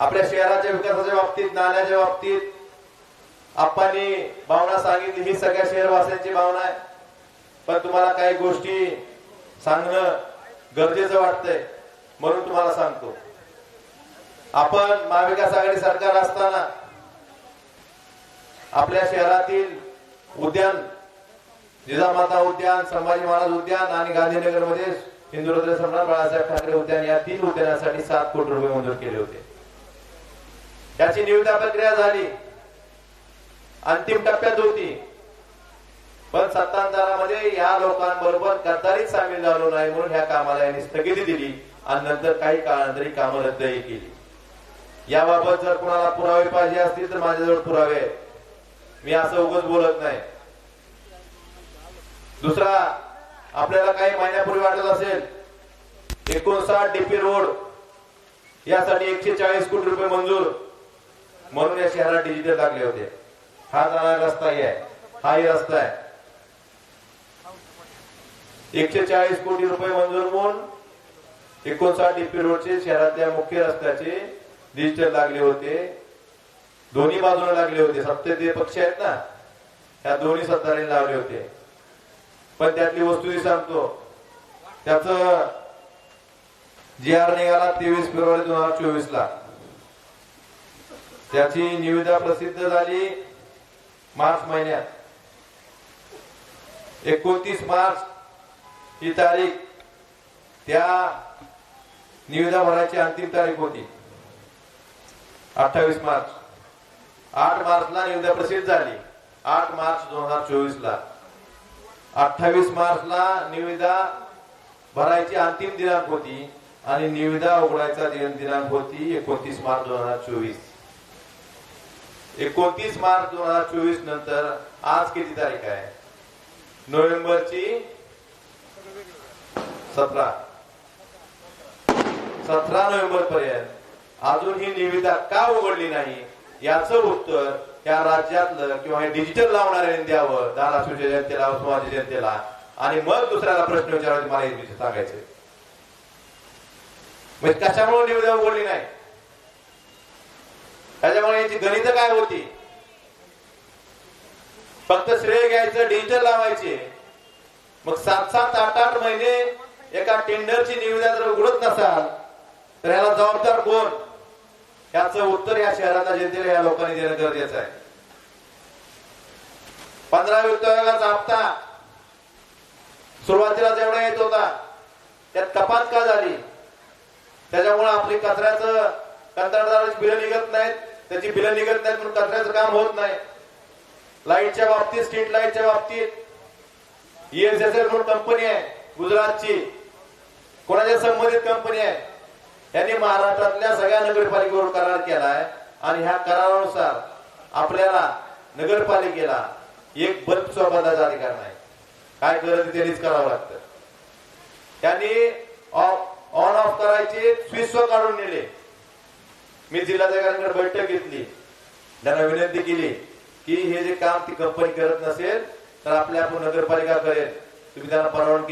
आपल्या शहराच्या विकासाच्या बाबतीत, नाल्याच्या बाबतीत आप्पांनी भावना सांगितली, ही सगळ्या शहरवासियांची भावना आहे. पण तुम्हाला काही गोष्टी सांगणं गरजेचं वाटतंय म्हणून तुम्हाला सांगतो. आपण महाविकास आघाडी सरकार असताना आपल्या शहरातील उद्यान, जिजामाता उद्यान, संभाजी महाराज उद्यान आणि गांधीनगर मध्ये हिंदुरत्न सम्राट बाळासाहेब ठाकरे उद्यान, या 3 उद्यानासाठी 7 कोटी रुपये मंजूर केले होते. त्याची निविदा प्रक्रिया झाली, अंतिम टप्प्यात होती. पण सत्तांतरामध्ये या लोकांबरोबर गद्दारीत सामील झालो नाही म्हणून ह्या कामाला यांनी स्थगिती दिली आणि नंतर काही काळानंतर ही कामं रद्दही केली. याबाबत जर कोणाला पुरावे पाहिजे असतील तर माझ्याजवळ पुरावे आहेत. मी असं उगाच बोलत नाही. दुसरा, आपल्याला काही महिन्यापूर्वी वाटत असेल 59 डीपी रोड यासाठी 140 कोटी रुपये मंजूर म्हणून या शहरात डिजिटल लागले होते. हा जाणारा रस्ता आहे, हाही रस्ता आहे. 140 कोटी रुपये मंजूर म्हणून 59 डीपी रोडचे शहरातल्या मुख्य रस्त्याचे डिजिटल लागले होते. दोन्ही बाजूने लागले होते. सत्तेचे पक्ष आहेत ना, त्या दोन्ही सत्तारांनी लावले होते. पण त्यातली वस्तुही सांगतो, त्याच GR निघाला 23 फेब्रुवारी 2024 ला. त्याची निविदा प्रसिद्ध झाली मार्च महिन्यात. 29 मार्च ही तारीख त्या निविदा भरायची अंतिम तारीख होती. 28 मार्च, 8 मार्चला निविदा प्रसिद्ध झाली. 8 मार्च 2024 ला. 28 मार्चला निविदा भरायची अंतिम दिनांक होती आणि निविदा उघडायचा दिनांक होती 29 मार्च 2024. 29 मार्च 2024 नंतर आज किती तारीख आहे? नोव्हेंबरची 17 नोव्हेंबर पर्यंत अजून ही निविदा का उघडली नाही याचं उत्तर या राज्यातलं किंवा हे डिजिटल लावणाऱ्यांनी द्यावं, धाराशिवच्या जनतेला, उस्मानाबादच्या जनतेला. आणि मग दुसऱ्याला प्रश्न विचारायचे, मला हे सांगायचे म्हणजे कशामुळे निविदा उघडली नाही, त्याच्यामुळे याची गणित काय होती. फक्त श्रेय घ्यायचं, डिजिटल लावायचे. मग 7-7, 8-8 महिने एका टेंडरची निविदा जर उघडत नसाल तर याला जबाबदार कोण, याचं उत्तर या शहराच्या जनतेला, या लोकांनी देणं गरजेचं आहे. 15 वित्त आयोगाचा हप्ता सुरुवातीला जेवढा येत होता त्यात कपात का झाली? त्याच्यामुळे आपली कचऱ्याचं कंत्राटदाराची बिलं निघत नाहीत, त्याची बिलं निघत नाहीत म्हणून कचऱ्याचं काम होत नाही. लाईटच्या बाबतीत, स्ट्रीट लाईटच्या बाबतीत ESSL म्हणून कंपनी आहे गुजरातची, कोणाच्या संबंधित कंपनी आहे. यांनी महाराष्ट्रातल्या सगळ्या नगरपालिकेवर करार केलाय आणि ह्या करारानुसार आपल्याला नगरपालिकेला एक बल्ब सुद्धा बदलायचा अधिकार नाही. काय गरज त्यांनीच करावं लागतं. त्यांनी ऑन ऑफ करायचे स्विच काढून नेले. मी जिल्हाधिकाऱ्यांकडे बैठक घेतली, त्यांना विनंती केली की हे जे काम ती कंपनी करत नसेल तर आपल्या आपण नगरपालिका करेल, तुम्ही त्यांना परवानगी